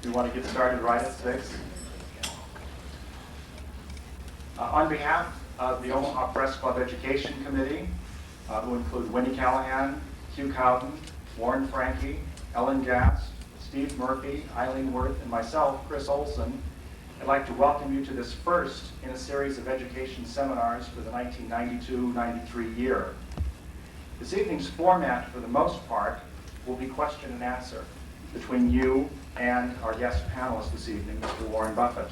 We want to get started right at 6. On behalf of the Omaha Press Club Education Committee, who include Winnie Callahan, Hugh Cowden, Warren Franke, Ellen Gast, Steve Murphy, Eileen Worth, and myself, Chris Olson, I'd like to welcome you to this first in a series of education seminars for the 1992-93 year. This evening's format, for the most part, will be question and answer between you and our guest panelist this evening, Mr. Warren Buffett.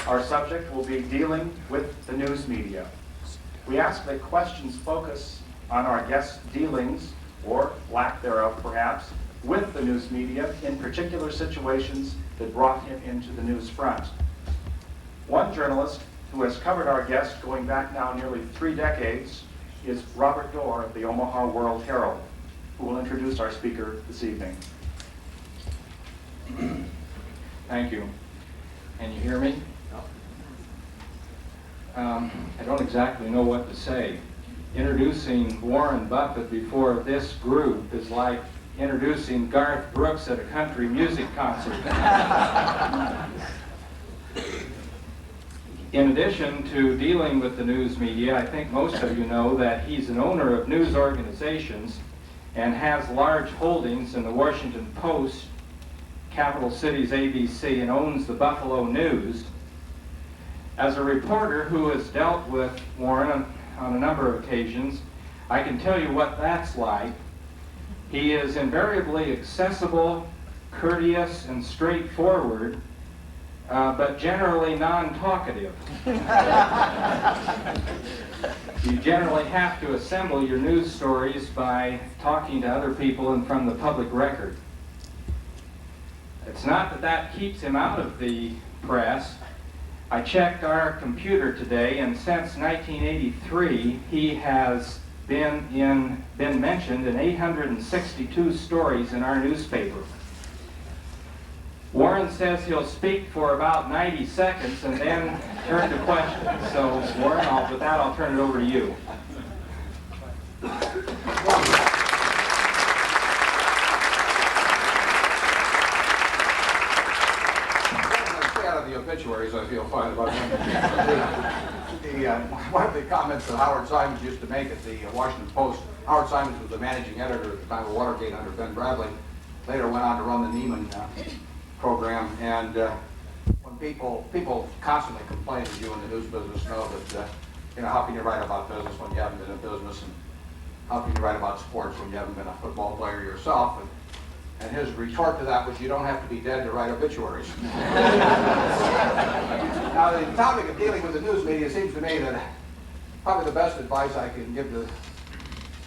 Our subject will be dealing with the news media. We ask that questions focus on our guest's dealings, or lack thereof perhaps, with the news media in particular situations that brought him into the news front. One journalist who has covered our guest going back now nearly 3 decades is Robert Dorr of the Omaha World-Herald, who will introduce our speaker this evening. Thank you. Can you hear me? I don't exactly know what to say. Introducing Warren Buffett before this group is like introducing Garth Brooks at a country music concert. In addition to dealing with the news media, I think most of you know that he's an owner of news organizations and has large holdings in the Washington Post, Capital Cities ABC, and owns the Buffalo News. As a reporter who has dealt with Warren on a number of occasions, I can tell you what that's like. He is invariably accessible, courteous, and straightforward, but generally non-talkative. You generally have to assemble your news stories by talking to other people and from the public record. It's not that that keeps him out of the press. I checked our computer today, and since 1983, he has been mentioned in 862 stories in our newspaper. Warren says he'll speak for about 90 seconds and then turn to questions. So, Warren, with that, I'll turn it over to you. The obituaries, I feel fine about that. One of the comments that Howard Simons used to make at the Washington Post, Howard Simons was the managing editor at the time of Watergate under Ben Bradley, later went on to run the Neiman program, and when people constantly complain that you in the news business know that, how can you write about business when you haven't been in business, and how can you write about sports when you haven't been a football player yourself? And his retort to that was, you don't have to be dead to write obituaries. Now, the topic of dealing with the news media seems to me that probably the best advice I can give to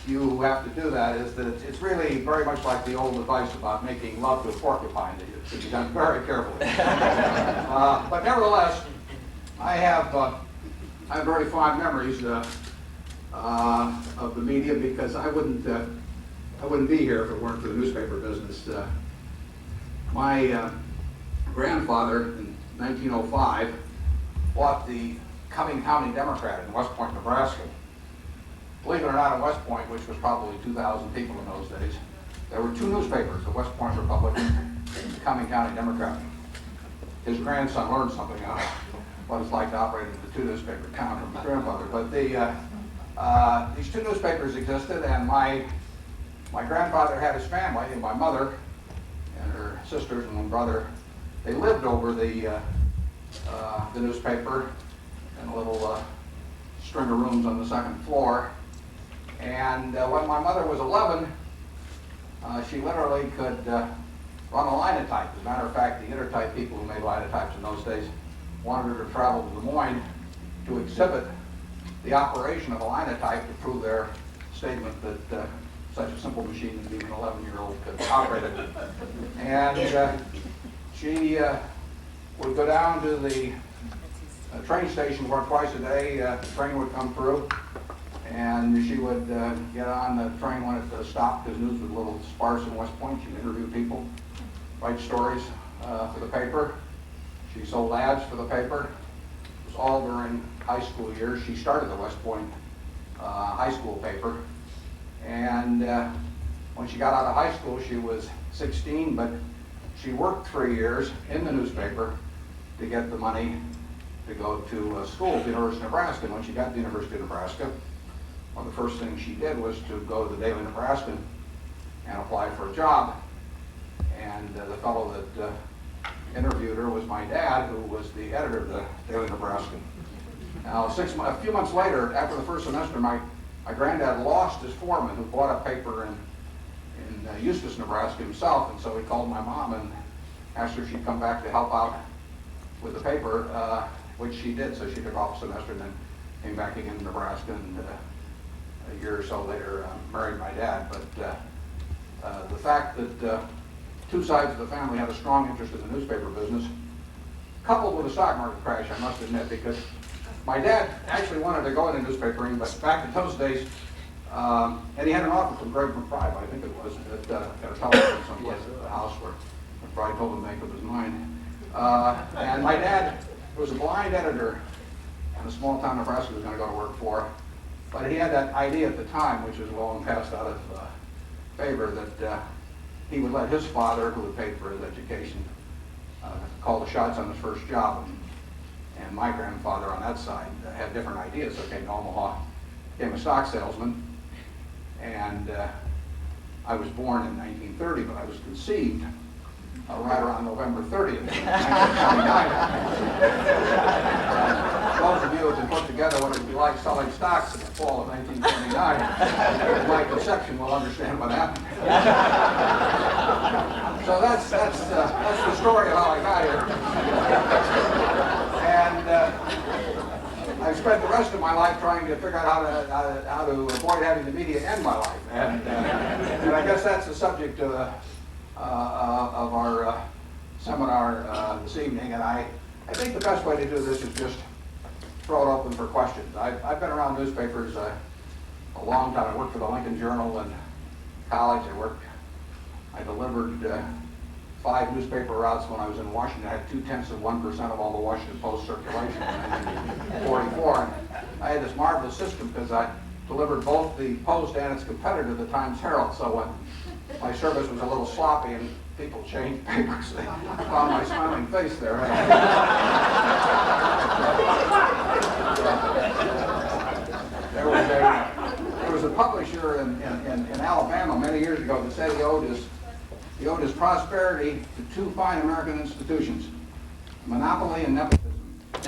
you who have to do that is that it's really very much like the old advice about making love to a porcupine, that it should be done very carefully. But nevertheless, I have very fond memories of the media, because I wouldn't be here if it weren't for the newspaper business. My grandfather in 1905 bought the Cumming County Democrat in West Point, Nebraska. Believe it or not, in West Point, which was probably 2,000 people in those days, there were 2 newspapers, the West Point Republican and the Cumming County Democrat. His grandson learned something out of what it's like to operate in the 2 newspaper town from his grandfather. But these 2 newspapers existed, and my grandfather had his family, and my mother and her sisters and one brother, they lived over the newspaper in a little string of rooms on the 2nd floor. And when my mother was 11, she literally could run a linotype. As a matter of fact, the intertype people who made linotypes in those days wanted her to travel to Des Moines to exhibit the operation of a linotype to prove their statement that such a simple machine as even an 11-year-old could operate it. And she would go down to the train station where twice a day the train would come through, and she would get on the train when it stopped, because news was a little sparse in West Point. She'd interview people, write stories for the paper. She sold ads for the paper. It was all during high school years. She started the West Point high school paper. And when she got out of high school, she was 16, but she worked 3 years in the newspaper to get the money to go to school at the University of Nebraska. And when she got to the University of Nebraska, one of the first things she did was to go to the Daily Nebraskan and apply for a job. And the fellow that interviewed her was my dad, who was the editor of the Daily Nebraskan. Now, a few months later, after the first semester, my granddad lost his foreman, who bought a paper in Eustis, Nebraska himself, and so he called my mom and asked her if she'd come back to help out with the paper, which she did. So she took off a semester and then came back again to Nebraska, and a year or so later married my dad. But the fact that two sides of the family had a strong interest in the newspaper business, coupled with the stock market crash, I must admit, because my dad actually wanted to go into newspapering, but back in those days, and he had an offer from Greg McBride, I think it was, at a television someplace at the house where McBride told him to make up his mind. And my dad was a blind editor in a small town Nebraska he was going to go to work for, but he had that idea at the time, which was long passed out of favor, that he would let his father, who had paid for his education, call the shots on his first job. And my grandfather on that side had different ideas, so came to Omaha, became a stock salesman. And I was born in 1930, but I was conceived right around November 30th, 1929. Those of you who can put together what it would be like selling stocks in the fall of 1929, my conception will understand what happened. So that's the story of how I got here. And I've spent the rest of my life trying to figure out how to avoid having the media end my life. And I guess that's the subject of our seminar this evening. And I think the best way to do this is just throw it open for questions. I've been around newspapers a long time. I worked for the Lincoln Journal in college. I delivered 5 newspaper routes when I was in Washington. I had 0.2% of all the Washington Post circulation in 1944. And I had this marvelous system because I delivered both the Post and its competitor, the Times Herald. So when my service was a little sloppy and people changed papers, they found my smiling face there. There was a publisher in Alabama many years ago that said he owed his prosperity to 2 fine American institutions, monopoly and nepotism. I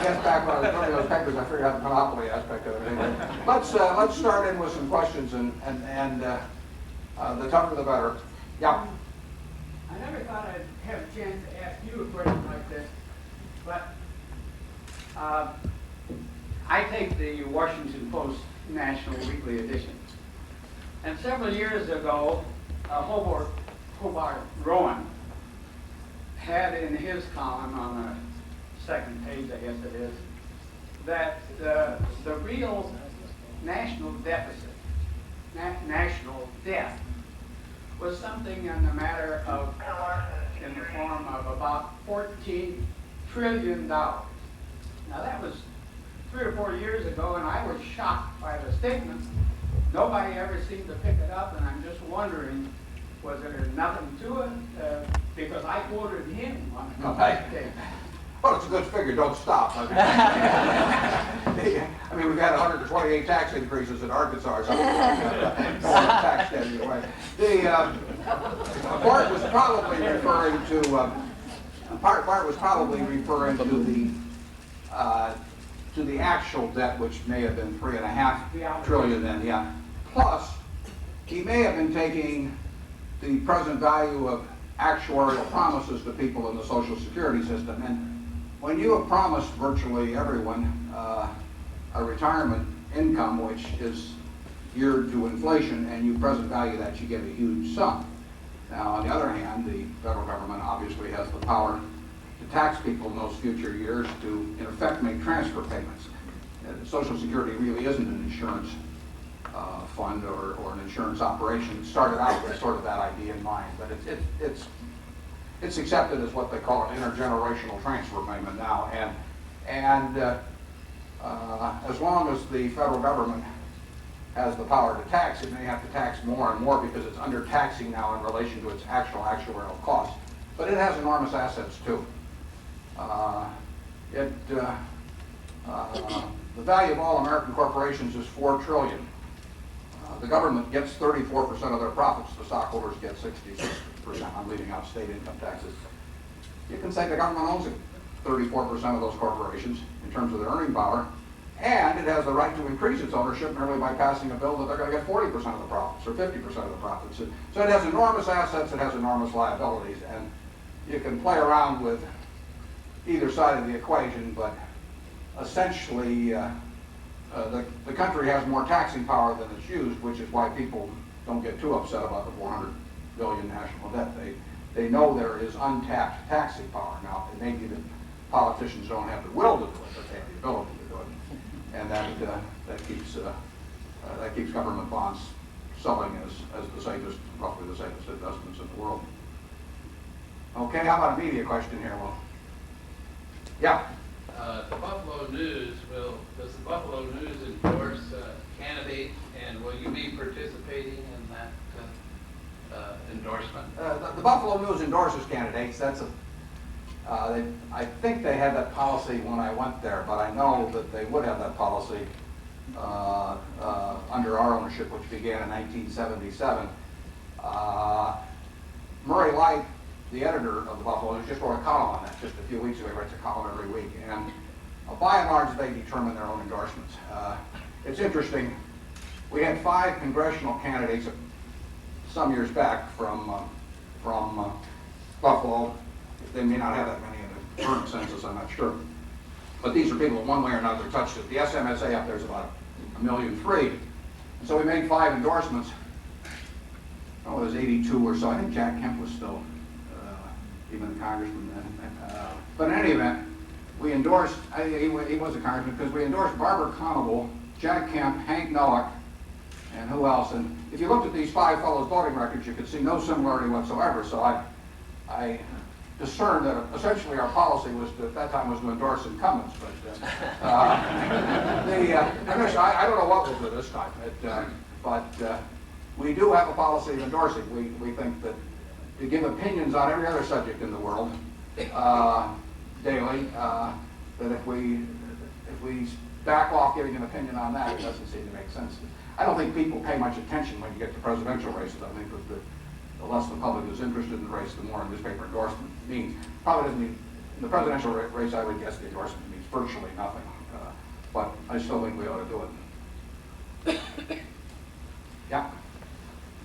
guess back when I was running those papers, I figured out the monopoly aspect of it. Anyway, let's start in with some questions, and the tougher the better. Yeah. I never thought I'd have a chance to ask you a question like this, but I take the Washington Post National Weekly Edition, and several years ago, Hobart Rowan had in his column on the second page, I guess it is, that the real national deficit, national debt, was something in the matter of, in the form of about $14 trillion. Now that was 3 or 4 years ago, and I was shocked by the statement. Nobody ever seemed to pick it up, and I'm just wondering, was there nothing to it? Because I quoted him on a couple of days. Well, it's a good figure. Don't stop. I mean, we've had 128 tax increases in Arkansas or something like that. Tax debt either way. Bart was probably referring to the actual debt, which may have been $3.5 trillion then. Yeah. Plus, he may have been taking the present value of actuarial promises to people in the Social Security system. And when you have promised virtually everyone a retirement income which is geared to inflation, and you present value that, you get a huge sum. Now, on the other hand, the federal government obviously has the power to tax people in those future years to, in effect, make transfer payments. Social Security really isn't an insurance fund or an insurance operation. It started out with sort of that idea in mind, but it's accepted as what they call an intergenerational transfer payment now. And as long as the federal government has the power to tax, it may have to tax more and more because it's undertaxing now in relation to its actual actuarial costs. But it has enormous assets too. The value of all American corporations is $4 trillion. The government gets 34% of their profits. The stockholders get 66%. I'm leaving out state income taxes. You can say the government owns 34% of those corporations in terms of their earning power, and it has the right to increase its ownership merely by passing a bill that they're going to get 40% of the profits or 50% of the profits. So it has enormous assets, it has enormous liabilities, and you can play around with either side of the equation, but essentially the country has more taxing power than it's used, which is why people don't get too upset about the $400 billion national debt. They know there is untapped taxing power. Now, it may be that politicians don't have the will to do it, but they have the ability to do it. And that keeps government bonds selling as the safest, roughly the safest investments in the world. Okay, how about a media question here? Well, yeah. The Buffalo News does the Buffalo News endorse candidate, and will you be participating in that endorsement? The Buffalo News endorses candidates. I think they had that policy when I went there, but I know that they would have that policy under our ownership, which began in 1977. Murray Light, the editor of the Buffalo News, just wrote a column on that just a few weeks ago. He writes a column every week, and by and large, they determine their own endorsements. It's interesting. We had 5 congressional candidates some years back from Buffalo. They may not have that many in the current census, I'm not sure. But these are people that one way or another touched it. The SMSA up there is about 1.3 million. And so we made 5 endorsements. Oh, it was 82 or so. I think Jack Kemp was still even a congressman then. But in any event, we endorsed, he was a congressman, because we endorsed Barbara Conable, Jack Kemp, Hank Noack, and who else? And if you looked at these 5 fellows' voting records, you could see no similarity whatsoever. So I discerned that essentially our policy was at that time was to endorse incumbents. But I don't know what we'll do this time. But we do have a policy of endorsing. We think that to give opinions on every other subject in the world daily, that if we back off giving an opinion on that, it doesn't seem to make sense. I don't think people pay much attention when you get to presidential races. I think that the less the public is interested in the race, the more a newspaper endorsement means. Probably doesn't mean, in the presidential race, I would guess the endorsement means virtually nothing. But I still think we ought to do it. Yeah?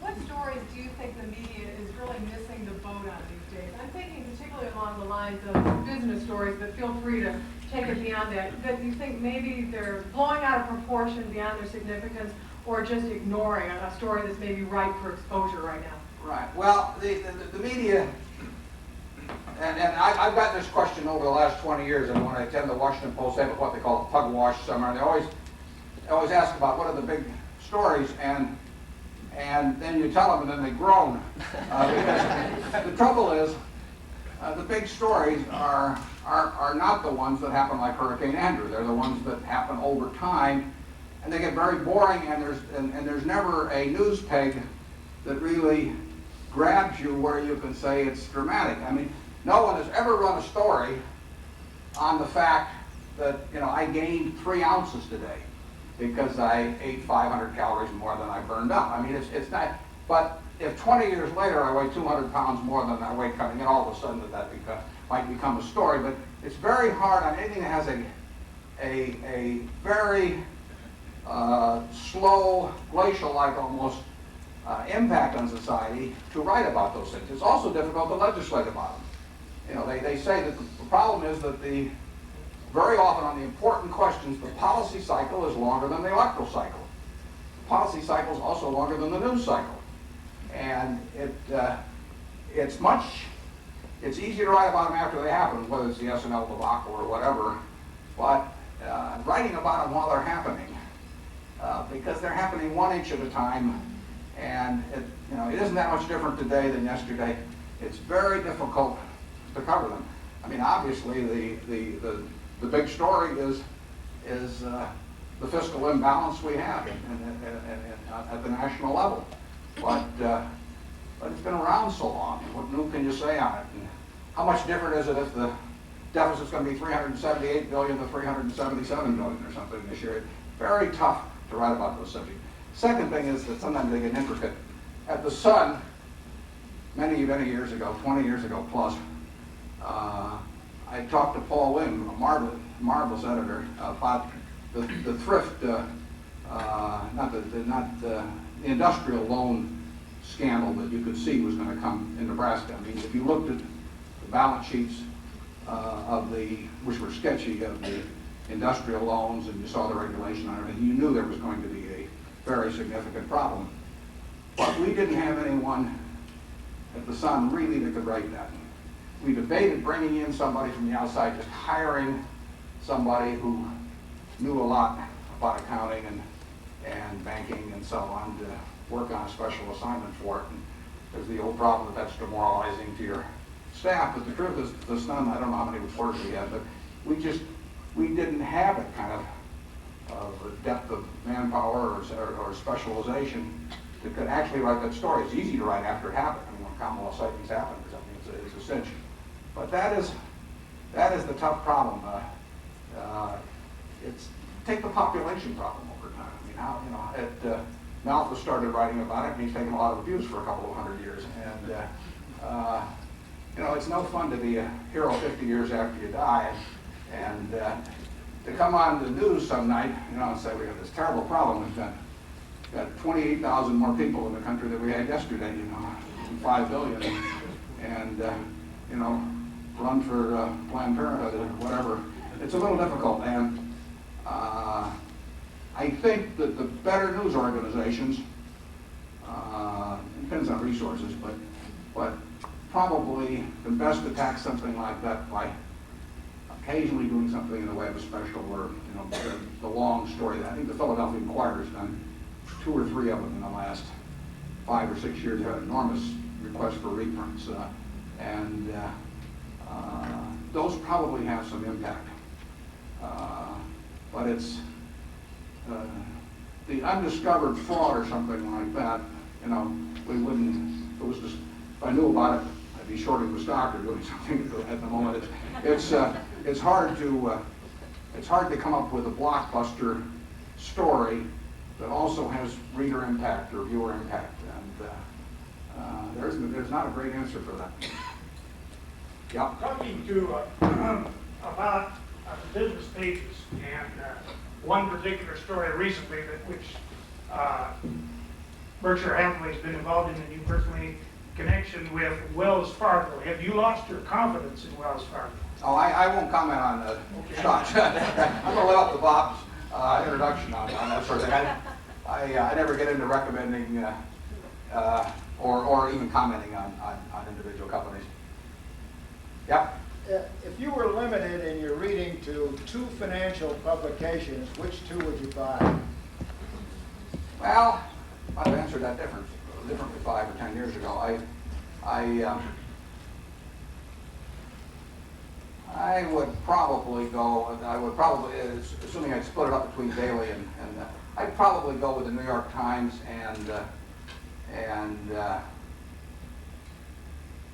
What stories do you think the media is really missing the boat on these days? I'm thinking particularly along the lines of business stories, but feel free to take it beyond that. That you think maybe they're blowing out of proportion beyond their significance, or just ignoring a story that's maybe ripe for exposure right now? Right. Well, the media, and I've gotten this question over the last 20 years, and when I attend the Washington Post, they have what they call a pug wash summer, and they always ask about what are the big stories, and then you tell them, and then they groan. Because the trouble is, the big stories are not the ones that happen like Hurricane Andrew. They're the ones that happen over time, and they get very boring, and there's never a news peg that really grabs you where you can say it's dramatic. I mean, no one has ever run a story on the fact that, I gained 3 ounces today because I ate 500 calories more than I burned up. I mean, it's not, but if 20 years later I weigh 200 pounds more than I weigh coming in, all of a sudden that might become a story. But it's very hard on anything that has a very slow, glacial-like almost impact on society to write about those things. It's also difficult to legislate about them. They say that the problem is that very often on the important questions, the policy cycle is longer than the electoral cycle. The policy cycle is also longer than the news cycle. And it's easy to write about them after they happen, whether it's the SNL debacle or whatever, but writing about them while they're happening, because they're happening 1 inch at a time, and it isn't that much different today than yesterday. It's very difficult to cover them. I mean, obviously the big story is the fiscal imbalance we have at the national level. But it's been around so long. What new can you say on it? And how much different is it if the deficit's going to be $378 billion to $377 billion or something this year? Very tough to write about those subjects. Second thing is that sometimes they get intricate. At the Sun, many years ago, 20 years ago plus, I talked to Paul Wynn, a marvelous editor, about the thrift, not the industrial loan scandal that you could see was going to come in Nebraska. I mean, if you looked at the balance sheets which were sketchy, of the industrial loans, and you saw the regulation on everything, you knew there was going to be a very significant problem. But we didn't have anyone at the Sun really that could write that. We debated bringing in somebody from the outside, just hiring somebody who knew a lot about accounting and banking and so on to work on a special assignment for it. And there's the old problem that that's demoralizing to your staff. But the truth is, the Sun, I don't know how many reporters we had, but we didn't have that kind of depth of manpower or specialization that could actually write that story. It's easy to write after it happened. I mean, when Commonwealth sightings happen or something, it's a cinch. But that is the tough problem. Take the population problem over time. I mean, how Malthus started writing about it, and he's taken a lot of abuse for a couple of 100 years. And it's no fun to be a hero 50 years after you die, and to come on the news some night, and say we have this terrible problem. We've got 28,000 more people in the country than we had yesterday. 5 billion, and run for Planned Parenthood or whatever. It's a little difficult, and I think that the better news organizations, depends on resources, but probably the best attack something like that by occasionally doing something in the way of a special or the long story. I think the Philadelphia Inquirer has done 2 or 3 of them in the last 5 or 6 years. They had enormous requests for reprints, and those probably have some impact. But it's the undiscovered fraud or something like that. We wouldn't. If it was just, if I knew about it, I'd be shorting the stock or doing something at the moment. It's hard to come up with a blockbuster story that also has reader impact or viewer impact, and there's not a great answer for that. Yeah. Talking to about the business pages, and one particular story recently which Berkshire Hathaway has been involved in, and you personally, connection with Wells Fargo. Have you lost your confidence in Wells Fargo? Oh, I won't comment on the stocks. I'm going to let off the Bob's introduction on that sort of thing. I never get into recommending or even commenting on individual companies. Yeah. If you were limited in your reading to 2 financial publications, which 2 would you buy? Well, I've answered that differently 5 or 10 years ago. I would probably go. Assuming I'd split it up between daily and I'd probably go with the New York Times and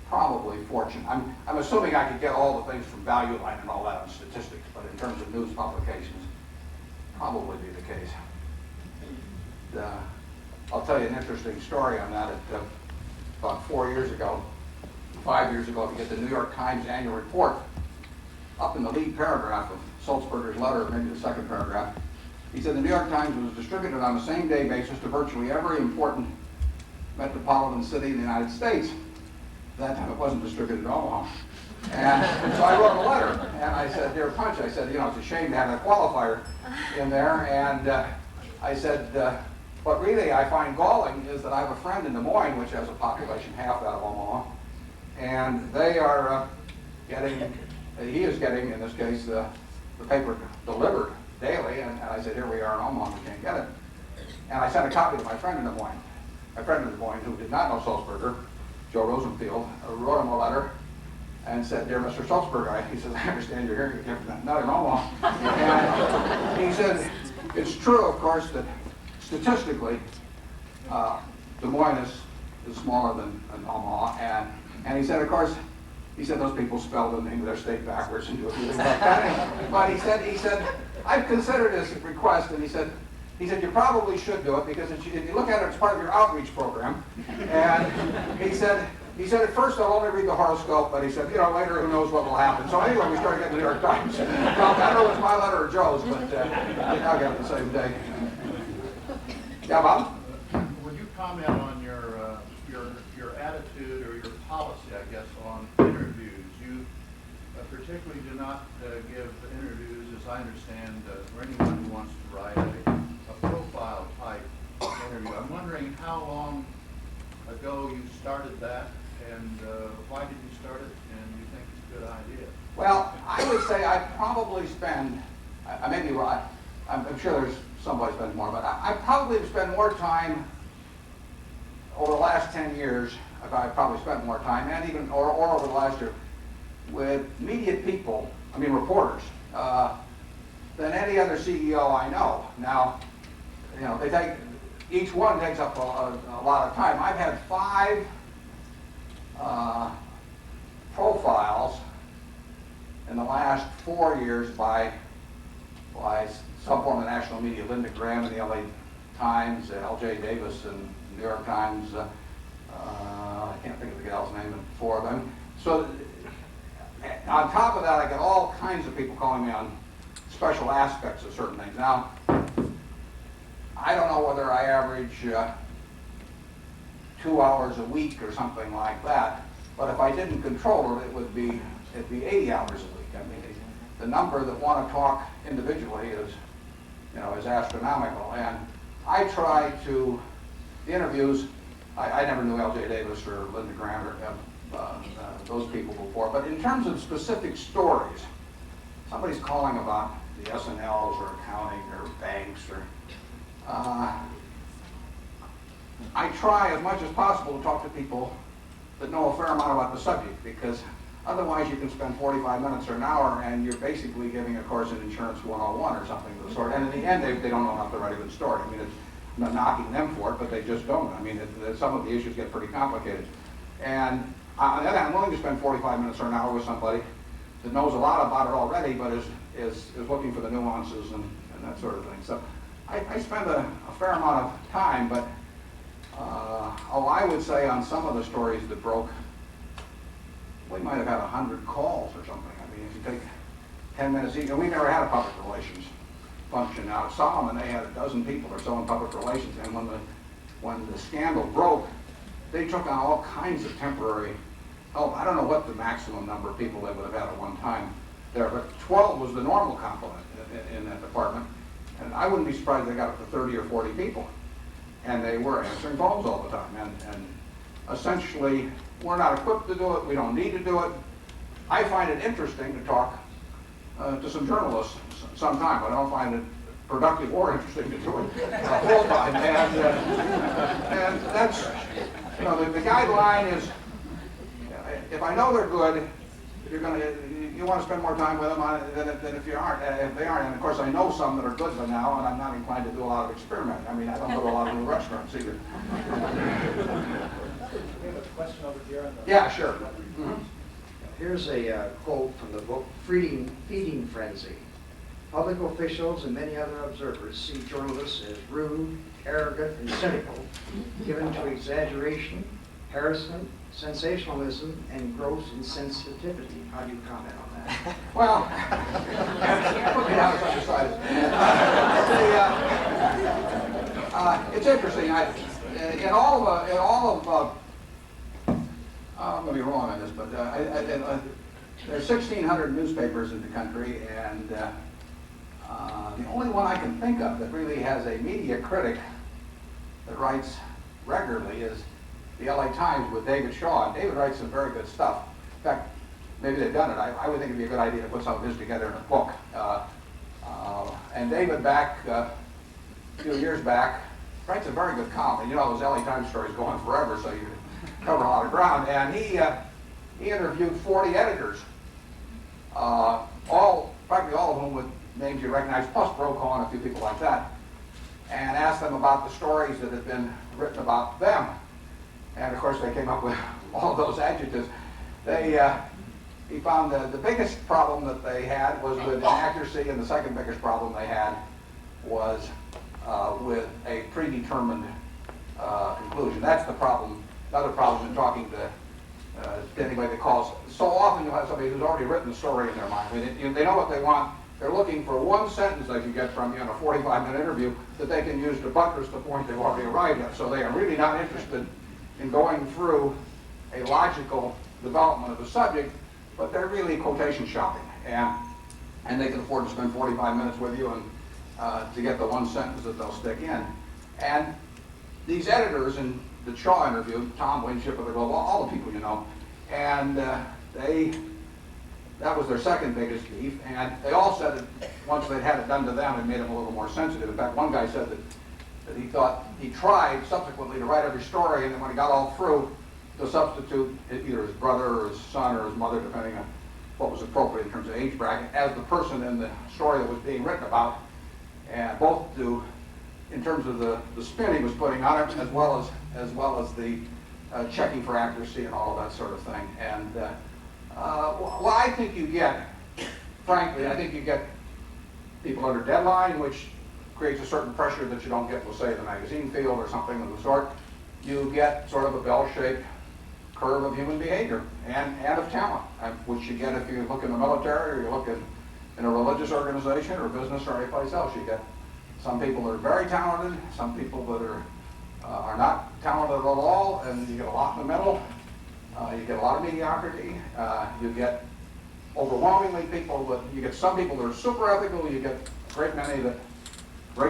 probably Fortune. I'm assuming I could get all the things from Value Line and all that on statistics, but in terms of news publications, probably be the case. I'll tell you an interesting story on that. About 5 years ago, if you get the New York Times annual report, up in the lead paragraph of Sulzberger's letter, maybe the second paragraph, he said the New York Times was distributed on a same-day basis to virtually every important metropolitan city in the United States. That time it wasn't distributed to Omaha. And so I wrote a letter, and I said, "Dear Punch," I said, it's a shame to have that qualifier in there. And I said, what really I find galling is that I have a friend in Des Moines, which has a population half that of Omaha, and they are he is getting, in this case, the paper delivered daily, and I said, here we are in Omaha, we can't get it. And I sent a copy to my friend in Des Moines. My friend in Des Moines, who did not know Sulzberger, Joe Rosenfield, wrote him a letter and said, "Dear Mr. Sulzberger," he says, "I understand you're here, you're not in Omaha." And he said, It's true, of course, that statistically, Des Moines is smaller than Omaha, and he said, of course, he said those people spelled the name of their state backwards and do everything like that. But he said, I've considered his request, and he said, you probably should do it because if you look at it, it's part of your outreach program. And he said, at first I'll only read the horoscope, but he said, later who knows what will happen. So anyway, we started getting the New York Times. Well, I don't know if it's my letter or Joe's, but I'll get it the same day. Yeah, Bob? Would you comment on your attitude or your policy, I guess, on interviews? You particularly do not give interviews, as I understand, for anyone who wants to write a profile type interview. I'm wondering how long ago you started that, and why did you start it, and you think it's a good idea? Well, I would say I probably spend, I may be right, I'm sure there's somebody spends more, but I probably spend more time over the last 10 years, I probably spent more time, and even, or over the last year, with media people, reporters, than any other CEO I know. Now, each one takes up a lot of time. I've had 5 profiles in the last 4 years by some form of national media. Linda Graham in the LA Times, L.J. Davis in the New York Times, I can't think of the gal's name, and 4 of them. So on top of that, I get all kinds of people calling me on special aspects of certain things. Now, I don't know whether I average 2 hours a week or something like that, but if I didn't control it, it'd be 80 hours a week. The number that want to talk individually is astronomical, and I try to, the interviews, I never knew L.J. Davis or Linda Graham or those people before, but in terms of specific stories, somebody's calling about the S&Ls or accounting or banks or, I try as much as possible to talk to people that know a fair amount about the subject, because otherwise you can spend 45 minutes or an hour and you're basically giving a course in Insurance 101 or something of the sort, and in the end they don't know enough to write a good story. I'm not knocking them for it, but they just don't. Some of the issues get pretty complicated. And on the other hand, I'm willing to spend 45 minutes or an hour with somebody that knows a lot about it already, but is looking for the nuances and that sort of thing. So I spend a fair amount of time, but I would say on some of the stories that broke, we might have had 100 calls or something. If you take 10 minutes each, and we never had a public relations function. Now at Solomon, they had 12 people or so in public relations, and when the scandal broke, they took on all kinds of temporary help. I don't know what the maximum number of people they would have had at one time there, but 12 was the normal complement in that department, and I wouldn't be surprised if they got up to 30 or 40 people, and they were answering phones all the time, and essentially we're not equipped to do it, we don't need to do it. I find it interesting to talk to some journalists sometime, but I don't find it productive or interesting to do it full time. And that's, the guideline is, if I know they're good, you want to spend more time with them than if you aren't. If they aren't, and of course I know some that are good by now, and I'm not inclined to do a lot of experimenting. I don't go to a lot of new restaurants either. We have a question over here. Yeah, sure. Mm-hmm. Here's a quote from the book Feeding Frenzy. Public officials and many other observers see journalists as rude, arrogant, and cynical, given to exaggeration, harassment, sensationalism, and gross insensitivity. How do you comment on that? Well, put me down as undecided. It's interesting. In all of I'm going to be wrong on this, but there's 1,600 newspapers in the country, and the only one I can think of that really has a media critic that writes regularly is the LA Times with David Shaw. And David writes some very good stuff. In fact, maybe they've done it. I would think it'd be a good idea to put some of his together in a book. And David, back a few years back, writes a very good column. Those LA Times stories go on forever, so you cover a lot of ground. And he interviewed 40 editors, practically all of whom with names you recognize, plus Brokaw and a few people like that, and asked them about the stories that had been written about them. And of course, they came up with all those adjectives. He found the biggest problem that they had was with inaccuracy, and the second biggest problem they had was with a predetermined conclusion. That's the problem. Another problem in talking to anybody that calls. So often you'll have somebody who's already written the story in their mind. I mean, they know what they want. They're looking for one sentence they can get from you in a 45-minute interview that they can use to buttress the point they've already arrived at. So they are really not interested in going through a logical development of the subject, but they're really quotation shopping. And they can afford to spend 45 minutes with you and to get the one sentence that they'll stick in. And these editors in the Shaw interview, Tom Winship of the Globe, all the people you know, and that was their second biggest beef, and they all said that once they'd had it done to them, it made them a little more sensitive. In fact, one guy said that he thought he tried subsequently to write every story, and then when he got all through, to substitute either his brother or his son or his mother, depending on what was appropriate in terms of age bracket, as the person in the story that was being written about, and both to, in terms of the spin he was putting on it, as well as the checking for accuracy and all of that sort of thing. And well, I think you get, frankly, I think you get people under deadline, which creates a certain pressure that you don't get, we'll say, in the magazine field or something of the sort. You get sort of a bell-shaped curve of human behavior and of talent, which you get if you look in the military or you look in a religious organization or business or anyplace else. You get some people that are very talented, some people that are not talented at all, and you get a lot in the middle. You get a lot of mediocrity. You get overwhelmingly people that, you get some people that are super ethical, you get a great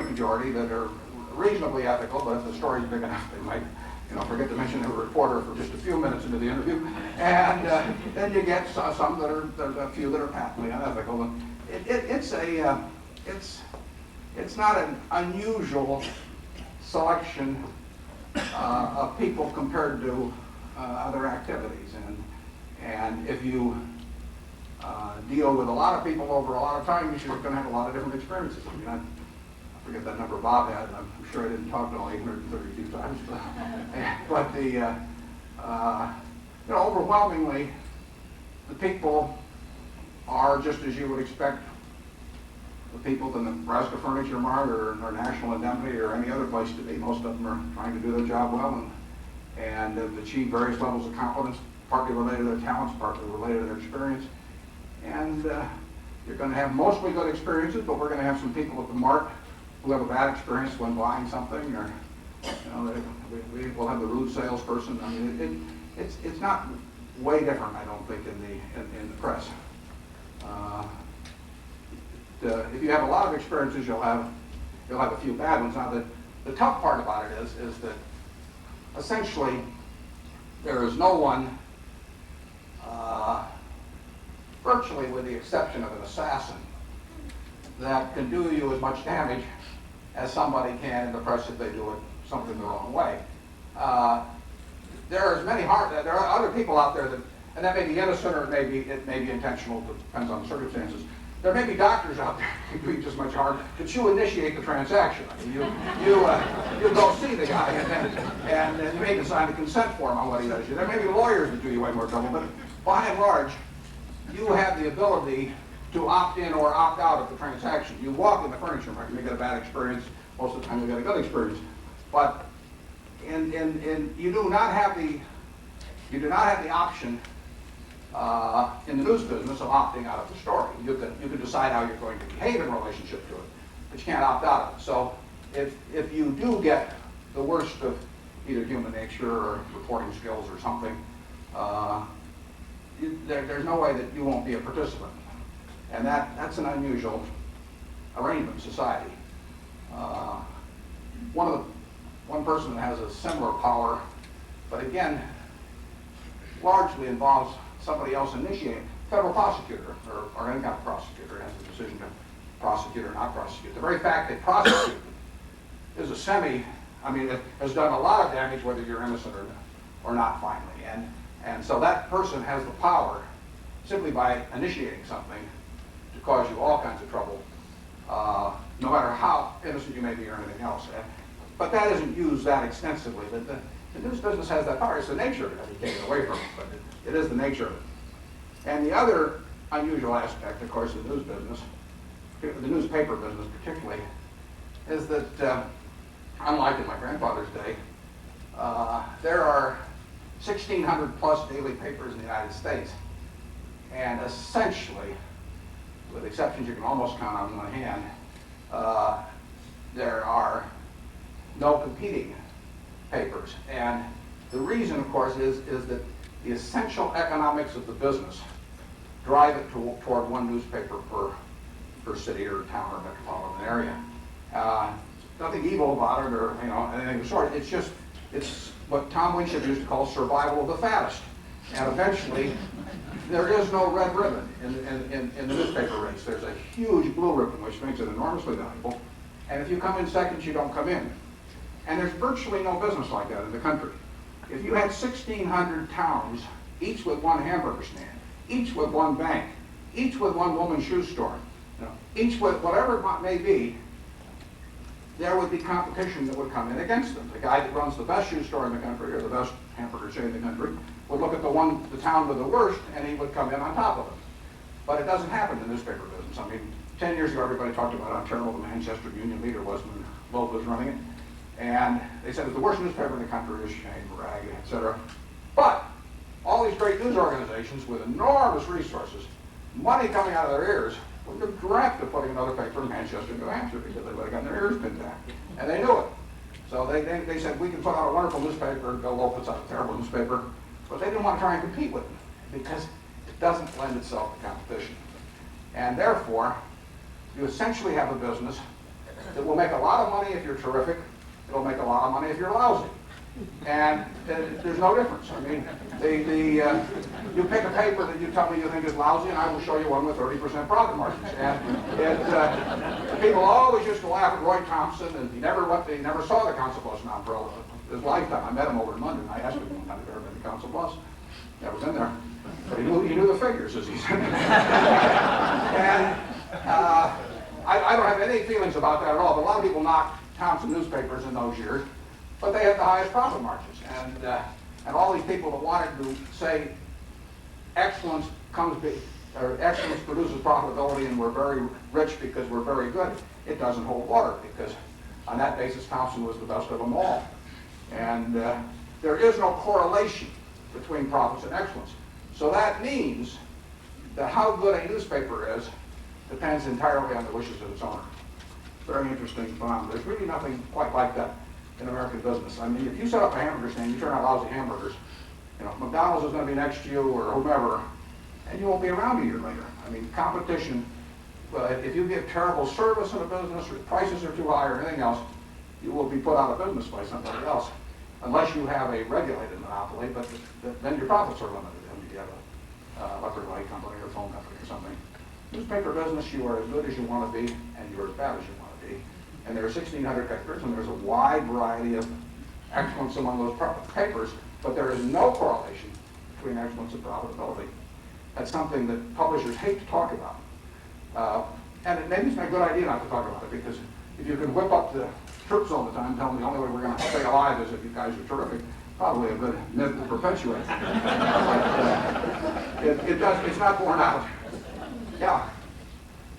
majority that are reasonably ethical, but if the story's big enough, they might, forget to mention a reporter for just a few minutes into the interview. And then you get some that are, a few that are patently unethical. And it's not an unusual selection of people compared to other activities. And if you deal with a lot of people over a lot of time, you're going to have a lot of different experiences. I mean, I forget that number Bob had, and I'm sure I didn't talk to all 832 times, but the, overwhelmingly, the people are just as you would expect the people in the Nebraska Furniture Mart or National Indemnity or any other place to be. Most of them are trying to do their job well and have achieved various levels of competence, partly related to their talents, partly related to their experience. And you're going to have mostly good experiences, but we're going to have some people at the Mart who have a bad experience when buying something, or we'll have the rude salesperson. I mean, it's not way different, I don't think, in the press. If you have a lot of experiences, you'll have a few bad ones. Now, the tough part about it is that essentially there is no one, virtually with the exception of an assassin, that can do you as much damage as somebody can in the press if they do it something the wrong way. There are other people out there and that may be innocent or it may be intentional, depends on the circumstances. There may be doctors out there who do just much harm, but you initiate the transaction. I mean, you go see the guy, and then you may sign a consent form on what he does. There may be lawyers that do you way more trouble, but by and large, you have the ability to opt in or opt out of the transaction. You walk in the furniture market, you get a bad experience. Most of the time, you get a good experience. But you do not have the option in the news business of opting out of the story. You can decide how you're going to behave in relationship to it, but you can't opt out of it. So if you do get the worst of either human nature or reporting skills or something, there's no way that you won't be a participant. And that's an unusual arrangement in society. One person that has a similar power, but again, largely involves somebody else initiating. Federal prosecutor or any kind of prosecutor has the decision to prosecute or not prosecute. The very fact they prosecute is it has done a lot of damage whether you're innocent or not finally. And so that person has the power simply by initiating something to cause you all kinds of trouble no matter how innocent you may be or anything else. But that isn't used that extensively. The news business has that power. It's the nature of it. You can't get away from it, but it is the nature of it. And the other unusual aspect, of course, of the news business, the newspaper business particularly, is that unlike in my grandfather's day, there are 1,600 plus daily papers in the United States. And essentially, with exceptions you can almost count on one hand, there are no competing papers. And the reason, of course, is that the essential economics of the business drive it toward one newspaper per city or town or metropolitan area. Nothing evil about it or anything of the sort. It's what Tom Winship used to call survival of the fattest. And eventually, there is no red ribbon in the newspaper race. There's a huge blue ribbon, which makes it enormously valuable. And if you come in second, you don't come in. And there's virtually no business like that in the country. If you had 1,600 towns, each with one hamburger stand, each with one bank, each with one woman's shoe store, each with whatever it may be, there would be competition that would come in against them. The guy that runs the best shoe store in the country or the best hamburger chain in the country would look at the town with the worst, and he would come in on top of it. But it doesn't happen in the newspaper business. I mean, 10 years ago, everybody talked about how terrible the Manchester Union Leader was when Loeb was running it. And they said it was the worst newspaper in the country, is shame, brag, etc. But all these great news organizations with enormous resources, money coming out of their ears, would have dreamt of putting another paper in Manchester, New Hampshire, because they would have gotten their ears pinned back. And they knew it. So they said, we can put out a wonderful newspaper, Bill Loeb puts out a terrible newspaper, but they didn't want to try and compete with it because it doesn't lend itself to competition. And therefore, you essentially have a business that will make a lot of money if you're terrific. It'll make a lot of money if you're lousy. And there's no difference. I mean, you pick a paper that you tell me you think is lousy, and I will show you one with 30% profit margins. And people always used to laugh at Roy Thompson, and he never saw the Council Bluffs non-pro his lifetime. I met him over in London. I asked him one time if he'd ever been to Council Bluffs. Never been there. But he knew the figures, as he said. And I don't have any feelings about that at all, but a lot of people knocked Thompson newspapers in those years, but they had the highest profit margins. And all these people that wanted to say excellence produces profitability and we're very rich because we're very good, it doesn't hold water, because on that basis Thompson was the best of them all. And there is no correlation between profits and excellence. So that means that how good a newspaper is depends entirely on the wishes of its owner. Very interesting phenomenon. There's really nothing quite like that in American business. I mean, if you set up a hamburger stand, you turn out lousy hamburgers, McDonald's is going to be next to you or whomever, and you won't be around a year later. I mean, competition, if you give terrible service in a business or prices are too high or anything else, you will be put out of business by somebody else, unless you have a regulated monopoly, but then your profits are limited. If you have a electric light company or phone company or something. Newspaper business, you are as good as you want to be, and you're as bad as you want to be. And there are 1,600 papers, and there's a wide variety of excellence among those papers, but there is no correlation between excellence and profitability. That's something that publishers hate to talk about. And maybe it's not a good idea not to talk about it, because if you can whip up the troops all the time and tell them the only way we're going to stay alive is if you guys are terrific, probably a good myth to perpetuate. But it's not borne out. Yeah.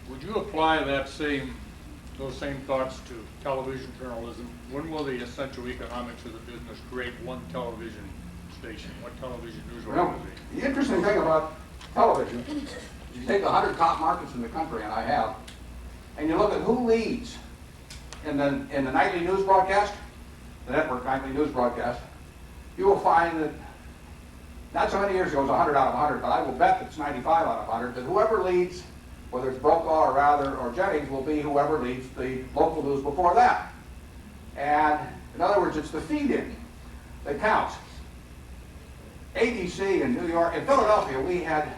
Would you apply those same thoughts to television journalism? When will the essential economics of the business create one television station, one television news organization? The interesting thing about television is you take the 100 top markets in the country, and I have, and you look at who leads in the nightly news broadcast, the network nightly news broadcast, you will find that not so many years ago it was 100 out of 100, but I will bet that it's 95 out of 100, that whoever leads, whether it's Brokaw or Rather or Jennings, will be whoever leads the local news before that. And in other words, it's the feed-in that counts. ABC in New York, in Philadelphia, we had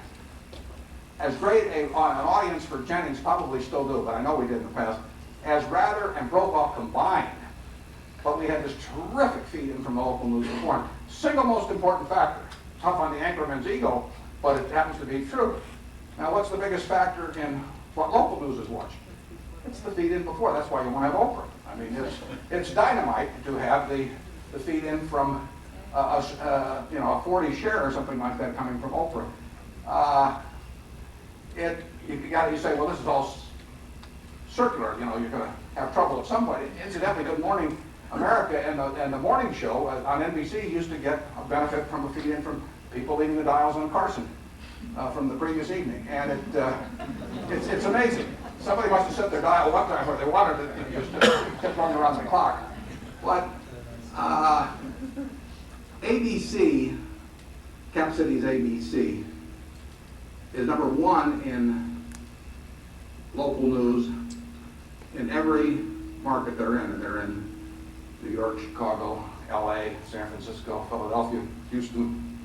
as great an audience for Jennings, probably still do, but I know we did in the past, as Rather and Brokaw combined. But we had this terrific feed-in from the local news before. Single most important factor. Tough on the anchorman's ego, but it happens to be true. Now, what's the biggest factor in what local news is watching? It's the feed in before. That's why you want to have Oprah. I mean, it's dynamite to have the feed in from a 40 share or something like that coming from Oprah. You say, well, this is all circular. You know, you're going to have trouble at some point. Incidentally, Good Morning America and the morning show on NBC used to get a benefit from a feed in from people leaving the dials on Carson from the previous evening, and it's amazing. Somebody must have set their dial one time where they wanted it and just kept running around the clock. But ABC, Cap City's ABC, is number one in local news in every market they're in. And they're in New York, Chicago, LA, San Francisco, Philadelphia, Houston,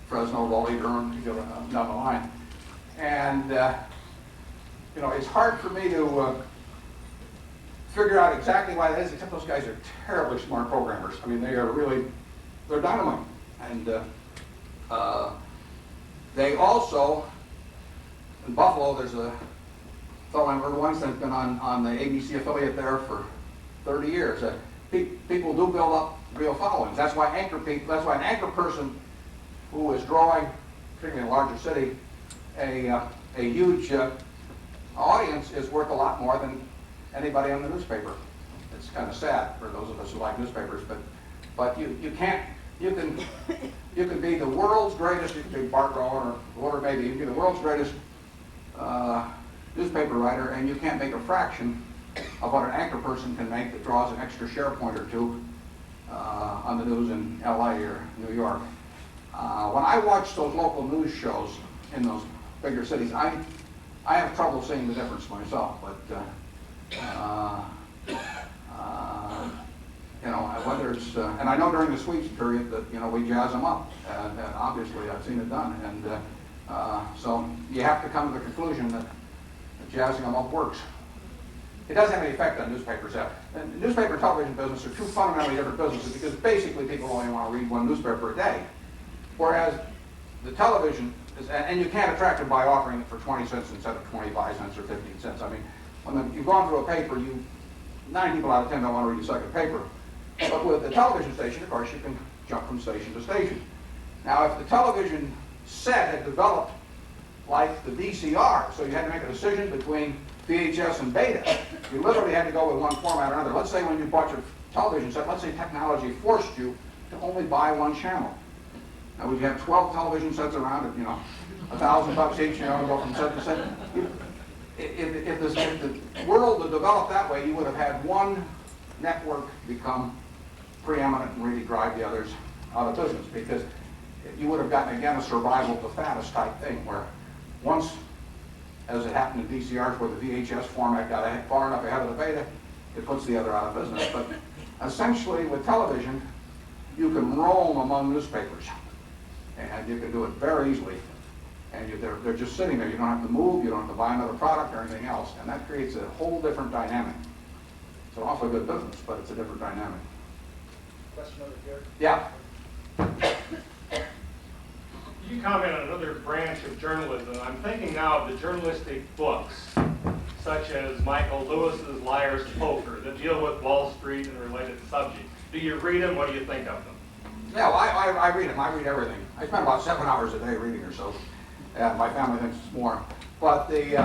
Fresno, Raleigh, Durham, to go down the line. And it's hard for me to figure out exactly why that is, except those guys are terribly smart programmers. I mean, they're dynamite. And they also, in Buffalo, there's a fellow I remember once that's been on the ABC affiliate there for 30 years. People do build up real followings. That's why an anchor person who is drawing, particularly in a larger city, a huge audience is worth a lot more than anybody on the newspaper. It's kind of sad for those of us who like newspapers, but you can be the world's greatest, you can be Bart Rowan or whoever it may be, you can be the world's greatest newspaper writer, and you can't make a fraction of what an anchor person can make that draws an extra share point or two on the news in LA or New York. When I watch those local news shows in those bigger cities, I have trouble seeing the difference myself, but whether it's, and I know during the sweeps period that, we jazz them up, and obviously I've seen it done, and so you have to come to the conclusion that jazzing them up works. It doesn't have any effect on newspapers. The newspaper and television business are two fundamentally different businesses because basically people only want to read one newspaper a day, whereas the television is, and you can't attract them by offering it for 20 cents instead of 25 cents or 15 cents. I mean, when you've gone through a paper, 9 people out of 10 don't want to read a second paper. But with the television station, of course, you can jump from station to station. Now, if the television set had developed like the VCR, so you had to make a decision between VHS and beta, you literally had to go with one format or another. Let's say when you bought your television set, let's say technology forced you to only buy one channel. Now, would you have 12 television sets around it, $1,000 each, to go from set to set? If the world had developed that way, you would have had one network become preeminent and really drive the others out of business, because you would have gotten, again, a survival of the fattest type thing, where once, as it happened in VCRs, where the VHS format got far enough ahead of the beta, it puts the other out of business. But essentially, with television, you can roam among newspapers, and you can do it very easily. And they're just sitting there. You don't have to move. You don't have to buy another product or anything else. And that creates a whole different dynamic. It's an awfully good business, but it's a different dynamic. Question over here. Yeah. You comment on another branch of journalism. I'm thinking now of the journalistic books, such as Michael Lewis's Liar's Poker, that deal with Wall Street and related subjects. Do you read them? What do you think of them? Yeah, well, I read them. I read everything. I spend about 7 hours a day reading or so. And my family thinks it's more. But the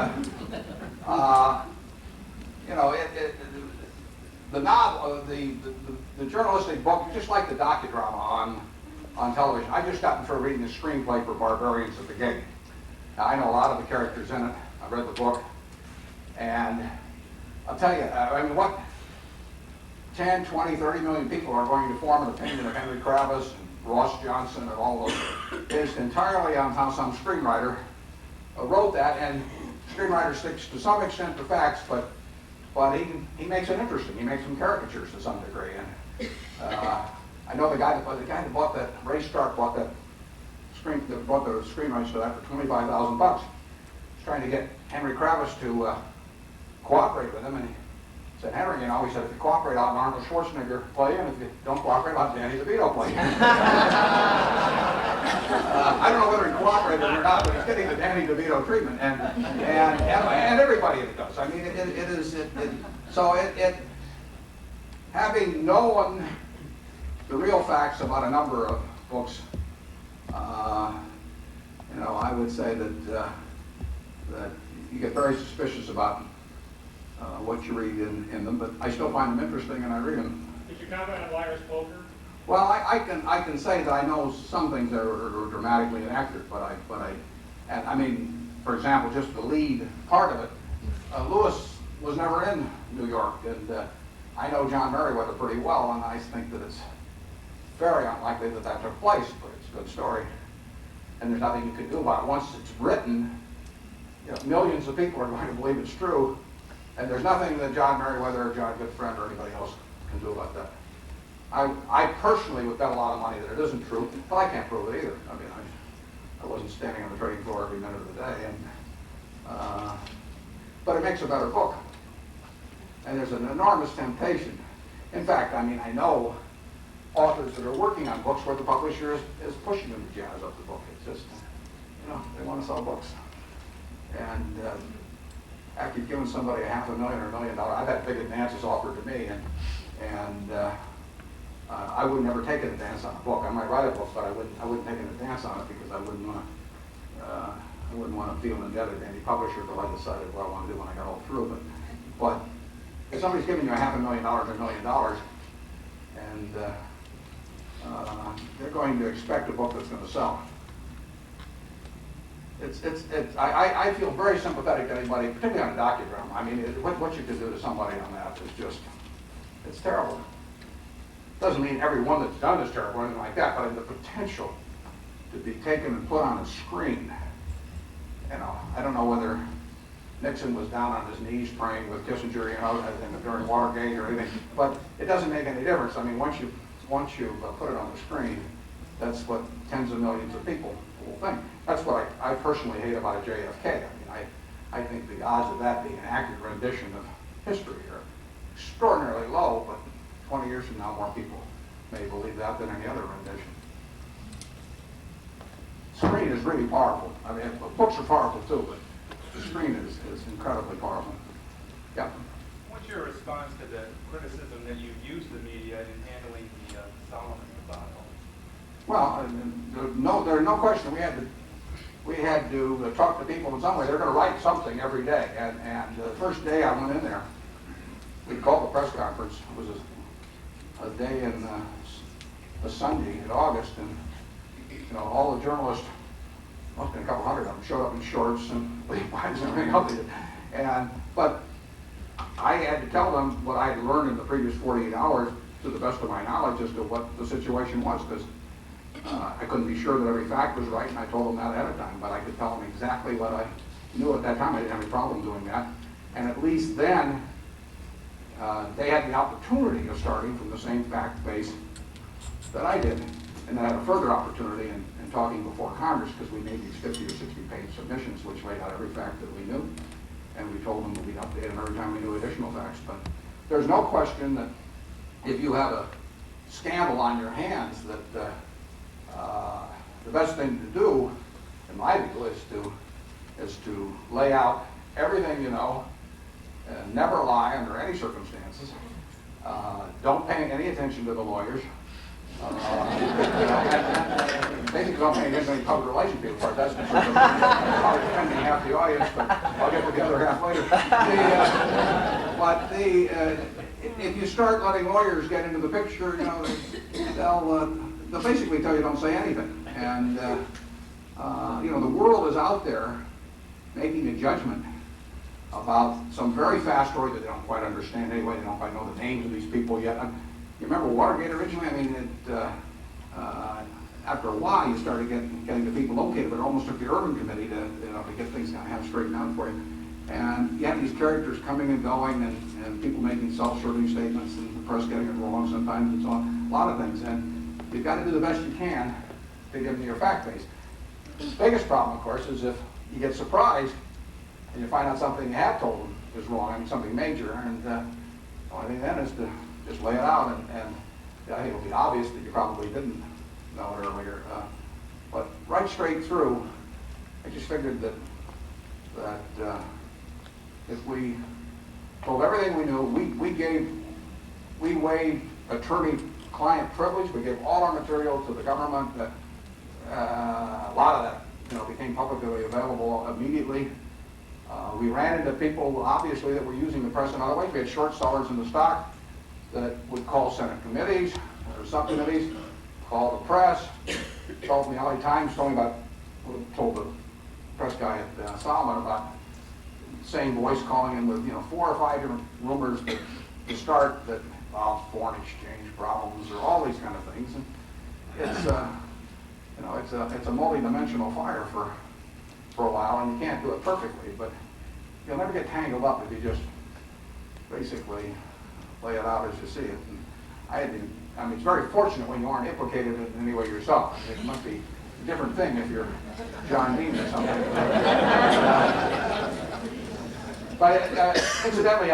novel, the journalistic book, just like the docudrama on television. I just got through reading the screenplay for Barbarians at the Gate. Now, I know a lot of the characters in it. I read the book. And I'll tell you, what 10, 20, 30 million people are going to form an opinion of Henry Kravis and Ross Johnson and all those based entirely on how some screenwriter wrote that. And screenwriter sticks to some extent to facts, but he makes it interesting. He makes some caricatures to some degree. And I know the guy that bought that, Ray Stark bought the screenwriters for that for $25,000. He's trying to get Henry Kravis to cooperate with him, and he said, Henry, he said, if you cooperate, I'll have Arnold Schwarzenegger play you, and if you don't cooperate, I'll have Danny DeVito play you. I don't know whether he cooperative or not, but he's getting the Danny DeVito treatment, and everybody does. I mean, having known the real facts about a number of books, you know, I would say that you get very suspicious about what you read in them, but I still find them interesting and I read them. Did you comment on Liar's Poker? Well, I can say that I know some things that are dramatically inaccurate, and I mean, for example, just the lead part of it. Lewis was never in New York, and I know John Merriweather pretty well, and I think that it's very unlikely that that took place, but it's a good story, and there's nothing you can do about it. Once it's written, you know, millions of people are going to believe it's true, and there's nothing that John Merriweather or John Goodfriend or anybody else can do about that. I personally would bet a lot of money that it isn't true, but I can't prove it either. I mean, I wasn't standing on the trading floor every minute of the day, but it makes a better book. And there's an enormous temptation. In fact, I mean, I know authors that are working on books where the publisher is pushing them to jazz up the book. It's just, you know, they want to sell books. And after you've given somebody $500,000 or $1 million, I've had big advances offered to me, and I would never take an advance on a book. I might write a book, but I wouldn't take an advance on it because I wouldn't want to feel indebted to any publisher until I decided what I want to do when I got all through. But if somebody's giving you $500,000 or $1 million, and they're going to expect a book that's going to sell. I feel very sympathetic to anybody, particularly on a docudrama. I mean, what you could do to somebody on that is just, it's terrible. Doesn't mean every one that's done is terrible or anything like that, but the potential to be taken and put on a screen. You know, I don't know whether Nixon was down on his knees praying with Kissinger, you know, during Watergate or anything, but it doesn't make any difference. I mean, once you put it on the screen, that's what tens of millions of people will think. That's what I personally hate about a JFK. I mean, I think the odds of that being an accurate rendition of history are extraordinarily low, but 20 years from now, more people may believe that than any other rendition. Screen is really powerful. I mean, books are powerful too, but the screen is incredibly powerful. Yeah. What's your response to the criticism that you used the media in handling the Solomon debacle? Well, there's no question. We had to talk to people in some way. They're going to write something every day. And the first day I went in there, we called the press conference. It was a day in a Sunday in August, and you know, all the journalists, must have been a couple hundred of them, showed up in shorts and Levi's and everything else. But I had to tell them what I had learned in the previous 48 hours to the best of my knowledge as to what the situation was, because I couldn't be sure that every fact was right, and I told them that ahead of time, but I could tell them exactly what I knew at that time. I didn't have any problem doing that. And at least then, they had the opportunity of starting from the same fact base that I did. And then I had a further opportunity in talking before Congress, because we made these 50 or 60-page submissions which laid out every fact that we knew. And we told them that we'd update them every time we knew additional facts. But there's no question that if you have a scandal on your hands, that the best thing to do, in my view, is to lay out everything you know, and never lie under any circumstances. Don't pay any attention to the lawyers. Basically, don't pay attention to any public relations people. As far as that's concerned, I'm probably defending half the audience, but I'll get to the other half later. If you start letting lawyers get into the picture, you know, they'll basically tell you don't say anything. And you know, the world is out there making a judgment about some very fast story that they don't quite understand anyway. They don't quite know the names of these people yet. You remember Watergate originally? I mean, after a while, you started getting the people located, but it almost took the urban committee to get things kind of straightened out for you. And you have these characters coming and going, and people making self-serving statements, and the press getting it wrong sometimes, and so on. A lot of things, and you've got to do the best you can to give them your fact base. The biggest problem, of course, is if you get surprised and you find out something you have told them is wrong, I mean something major, and the only thing then is to just lay it out, and I think it'll be obvious that you probably didn't know it earlier. But right straight through, I just figured that if we told everything we knew, we waived attorney-client privilege, we gave all our material to the government. A lot of that, became publicly available immediately. We ran into people, obviously, that were using the press in other ways. We had short sellers in the stock that would call Senate committees or subcommittees, call the press, told the LA Times, told the press guy at Solomon about same voice calling in with 4 or 5 different rumors to start that involved foreign exchange problems or all these kind of things. And it's a multi-dimensional fire for a while, and you can't do it perfectly, but you'll never get tangled up if you just basically lay it out as you see it. And it's very fortunate when you aren't implicated in any way yourself. It must be a different thing if you're John Dean or something. But incidentally,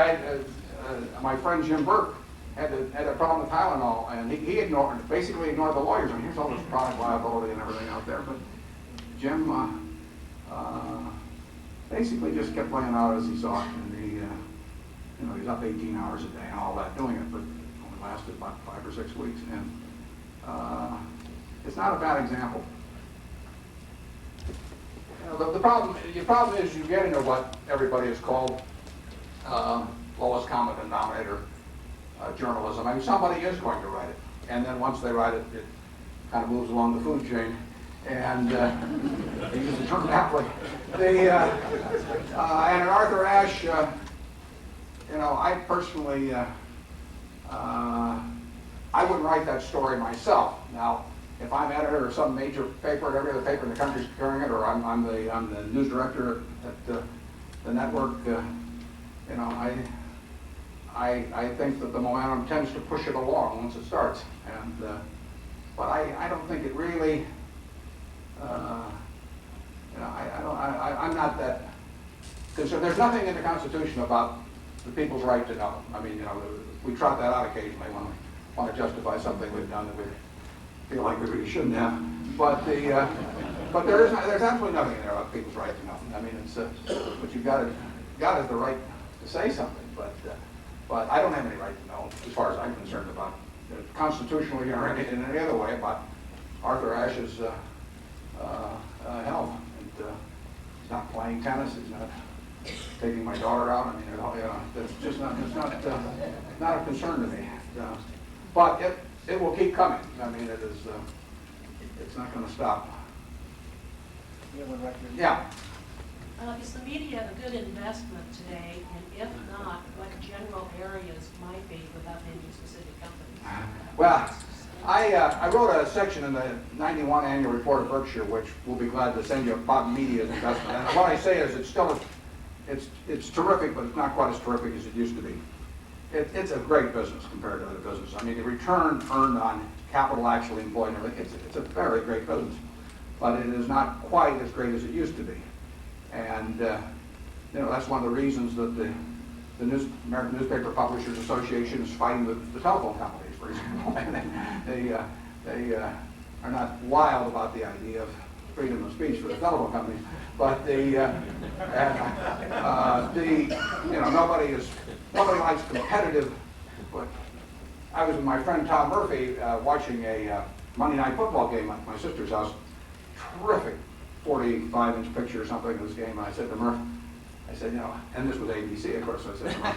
my friend Jim Burke had a problem with Tylenol, and he basically ignored the lawyers. I mean, here's all this product liability and everything out there, but Jim basically just kept laying out as he saw it, and he was up 18 hours a day and all that doing it, but it only lasted about 5 or 6 weeks, and it's not a bad example. The problem is you get into what everybody has called lowest common denominator journalism. I mean, somebody is going to write it, and then once they write it, it kind of moves along the food chain, and they use the term aptly. And in Arthur Ashe, I personally, I wouldn't write that story myself. Now, if I'm editor of some major paper, and every other paper in the country is carrying it, or I'm the news director at the network, I think that the momentum tends to push it along once it starts. And but I don't think it really. I'm not that concerned. There's nothing in the Constitution about the people's right to know. I mean, we trot that out occasionally when we want to justify something we've done that we feel like we really shouldn't have. But there's absolutely nothing in there about people's right to know. I mean, but you've got is the right to say something. But I don't have any right to know, as far as I'm concerned, about constitutionally or in any other way about Arthur Ashe's health. And, he's not playing tennis. He's not taking my daughter out. I mean, it's just not a concern to me. But it will keep coming. I mean, it's not going to stop. Yeah. Is the media a good investment today? And if not, what general areas might be without naming specific companies? Well, I wrote a section in the '91 annual report of Berkshire, which we'll be glad to send you about media's investment. And what I say is it's terrific, but it's not quite as terrific as it used to be. It's a great business compared to other businesses. I mean, the return earned on capital actually employed and everything, it's a very great business. But it is not quite as great as it used to be. And that's one of the reasons that the American Newspaper Publishers Association is fighting with the telephone companies, for example. They are not wild about the idea of freedom of speech for the telephone companies, but nobody likes competitive. But I was with my friend Tom Murphy watching a Monday Night Football game at my sister's house. Terrific 45-inch picture or something of this game. And I said to Murph, and this was ABC, of course. So I said to Murph,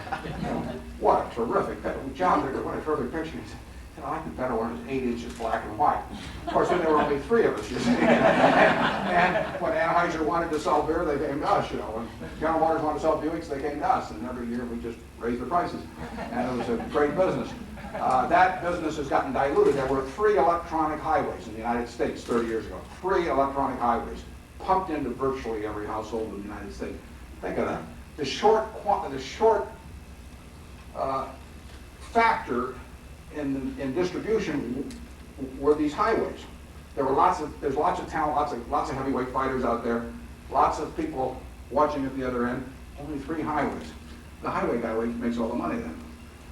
what a terrific picture. John, what a terrific picture. He said, I like the better one. It was 8 inches black and white. Of course, then there were only 3 of us, you see. And when Anheuser wanted to sell beer, they came to us, When General Motors wanted to sell Buicks, they came to us. And every year we just raised the prices. And it was a great business. That business has gotten diluted. There were 3 electronic highways in the United States 30 years ago. 3 electronic highways pumped into virtually every household in the United States. Think of that. The short factor in distribution were these highways. There's lots of talent, lots of heavyweight fighters out there, lots of people watching at the other end. Only 3 highways. The highway guy makes all the money then.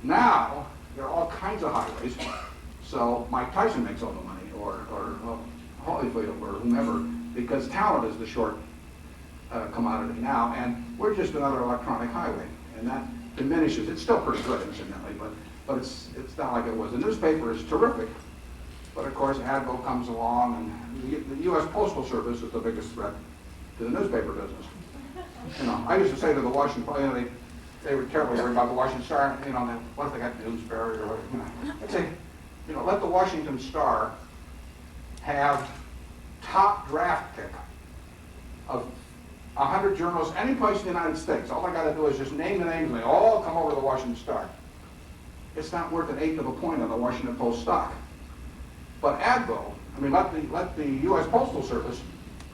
Now there are all kinds of highways. So Mike Tyson makes all the money, or Holyfield, or whomever. because talent is the short commodity now, and we're just another electronic highway, and that diminishes. It's still pretty good, incidentally, but it's not like it was. The newspaper is terrific, but of course ADVO comes along, and the U.S. Postal Service is the biggest threat to the newspaper business. You know, I used to say to the Washington, you know, they were terribly worried about the Washington Star. You know, what if they got Newsbury or whatever? You know, I'd say, you know, let the Washington Star have top draft pick of 100 journalists any place in the United States. All I got to do is just name the names, and they all come over to the Washington Star. It's not worth an eighth of a point on the Washington Post stock. But ADVO, I mean, let the U.S. Postal Service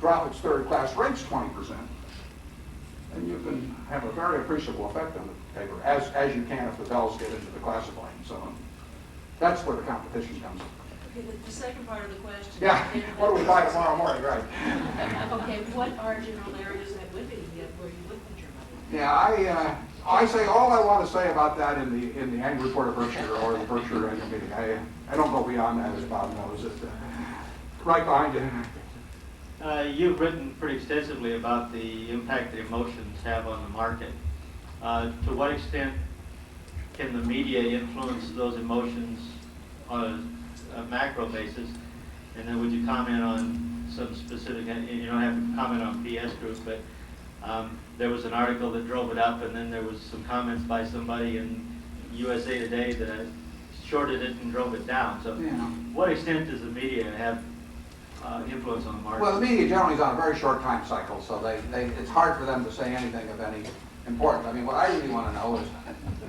drop its third-class rates 20%, and you can have a very appreciable effect on the paper, as you can if the bells get into the classified and so on. That's where the competition comes in. Okay, the second part of the question. Yeah, what do we buy tomorrow morning, right? Okay, what are general areas that would be where you would put your money? Yeah, I say all I want to say about that in the annual report of Berkshire or the Berkshire annual meeting. I don't go beyond that, as Bob knows. Right behind you. You've written pretty extensively about the impact that emotions have on the market. To what extent can the media influence those emotions on a macro basis? And then would you comment on some specific, you don't have to comment on PS Group, but there was an article that drove it up, and then there was some comments by somebody in USA Today that shorted it and drove it down. So Yeah. what extent does the media have influence on the market? Well, the media generally is on a very short time cycle, so it's hard for them to say anything of any importance. I mean, what I really want to know is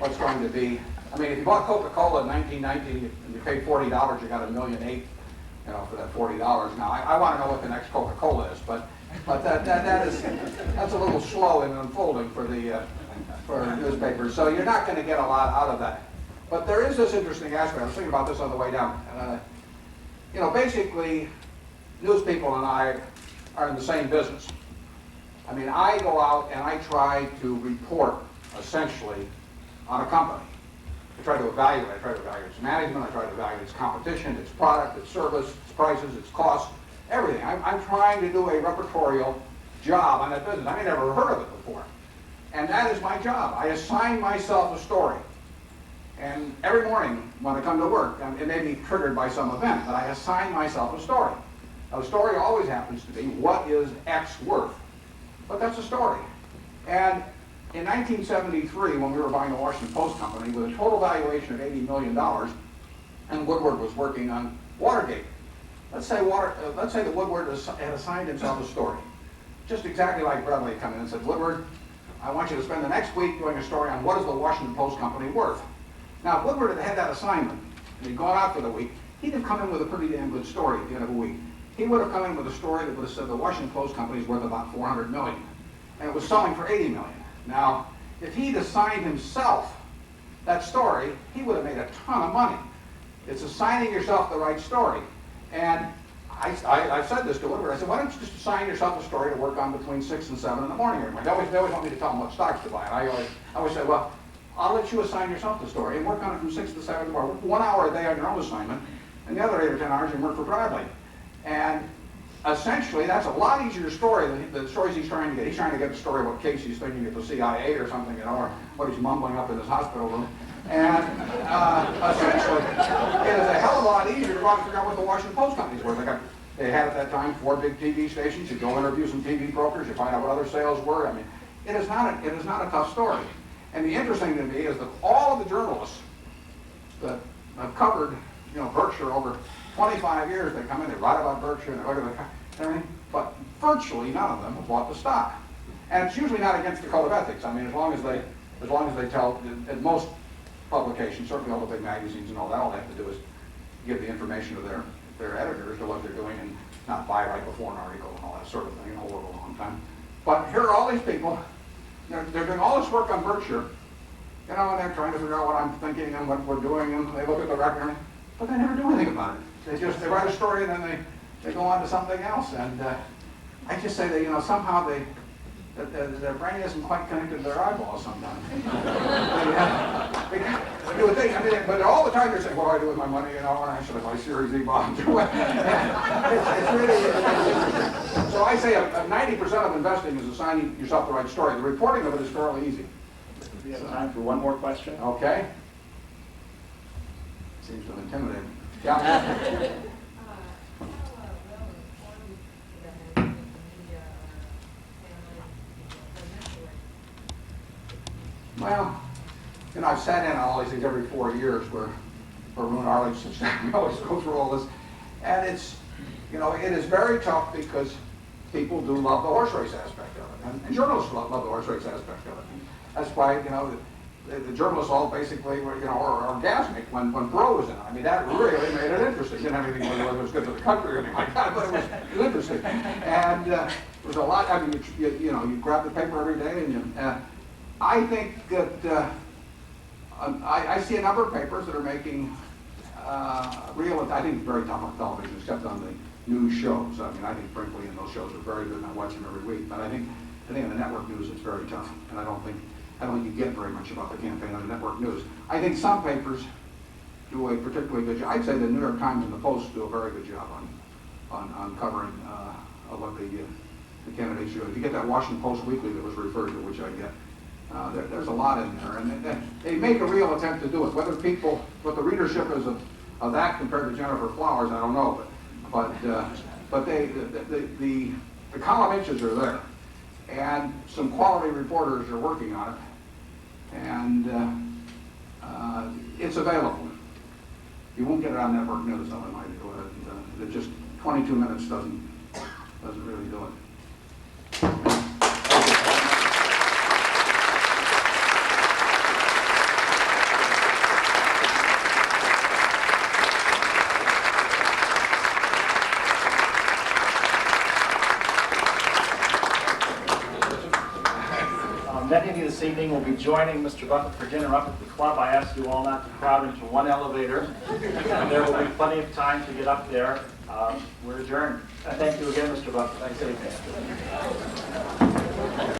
what's going to be. I mean, if you bought Coca-Cola in 1990 and you paid $40, you got $1.8 million, you know, for that $40. Now, I want to know what the next Coca-Cola is, but that's a little slow in unfolding for newspapers. So you're not going to get a lot out of that. But there is this interesting aspect. I was thinking about this on the way down. You know, basically, news people and I are in the same business. I mean, I go out and I try to report, essentially, on a company. I try to evaluate its management, I try to evaluate its competition, its product, its service, its prices, its costs, everything. I'm trying to do a repertorial job on that business. I never heard of it before. And that is my job. I assign myself a story. And every morning when I come to work, it may be triggered by some event, but I assign myself a story. Now, the story always happens to be, what is X worth? But that's a story. And in 1973, when we were buying the Washington Post Company with a total valuation of $80 million, and Woodward was working on Watergate, let's say that Woodward had assigned himself a story, just exactly like Bradley come in and said, Woodward, I want you to spend the next week doing a story on what is the Washington Post Company worth. Now, if Woodward had that assignment, and he'd gone out for the week, he'd have come in with a pretty damn good story at the end of a week. He would have come in with a story that would have said the Washington Post Company is worth about $400 million, and it was selling for $80 million. Now, if he'd assigned himself that story, he would have made a ton of money. It's assigning yourself the right story. And I've said this to Woodward. I said, why don't you just assign yourself a story to work on between 6 and 7 in the morning every morning? They always want me to tell them what stocks to buy. And I always say, well, I'll let you assign yourself the story and work on it from 6 to 7 in the morning. 1 hour a day on your own assignment, and the other 8 or 10 hours you can work for Bradley. And essentially, that's a lot easier story than the stories he's trying to get. He's trying to get a story about Casey's thinking at the CIA or something, you know, or what he's mumbling up in his hospital room. And essentially, it is a hell of a lot easier to go out and figure out what the Washington Post Company's worth. They had at that time 4 big TV stations. You go interview some TV brokers. You find out what other sales were. I mean, it is not a tough story. And the interesting to me is that all of the journalists that have covered, you know, Berkshire over 25 years, they come in, they write about Berkshire, and they look at everything, but virtually none of them have bought the stock. And it's usually not against the code of ethics. I mean, as long as they tell, at most publications, certainly all the big magazines and all that, all they have to do is give the information to their editors to what they're doing and not buy right before an article and all that sort of thing, and hold it a long time. But here are all these people, they're doing all this work on Berkshire, you know, and they're trying to figure out what I'm thinking and what we're doing, and they look at the record, but they never do anything about it. They write a story and then they go on to something else. And I just say that, you know, somehow their brain isn't quite connected to their eyeballs sometimes. You would think, I mean, but all the time they're saying, what do I do with my money? You know, and should I buy Series E bonds or what? It's really interesting. So I say 90% of investing is assigning yourself the right story. The reporting of it is fairly easy. We have time for one more question. Okay. Seems to intimidate me. Yeah. Well, you know, I've sat in on all these things every 4 years where Arun Arledge and we always go through all this. And it's, you know, it is very tough because people do love the horse race aspect of it. And journalists love the horse race aspect of it. And that's why, you know, the journalists all basically were, you know, are orgasmic when Perot was in it. I mean, that really made it interesting. It didn't have anything whether it was good for the country or anything like that, but it was interesting. And there was a lot, I mean, you know, you grab the paper every day and you, I think that I see a number of papers that are making real, I think it's very tough on television, except on the news shows. I mean, I think Brinkley and those shows are very good and I watch them every week, but I think in the network news it's very tough. And I don't think you get very much about the campaign on the network news. I think some papers do a particularly good job. I'd say the New York Times and the Post do a very good job on covering what the candidates do. If you get that Washington Post Weekly that was referred to, which I get, there's a lot in there, and they make a real attempt to do it. Whether people, what the readership is of that compared to Jennifer Flowers, I don't know, but the column inches are there, and some quality reporters are working on it, and it's available. You won't get it on network news, though, I might do it. It just 22 minutes doesn't really do it. Many of you this evening will be joining Mr. Buffett for dinner up at the club. I asked you all not to crowd into one elevator. And there will be plenty of time to get up there. We're adjourned. Thank you again, Mr. Buffett. Thanks, evening.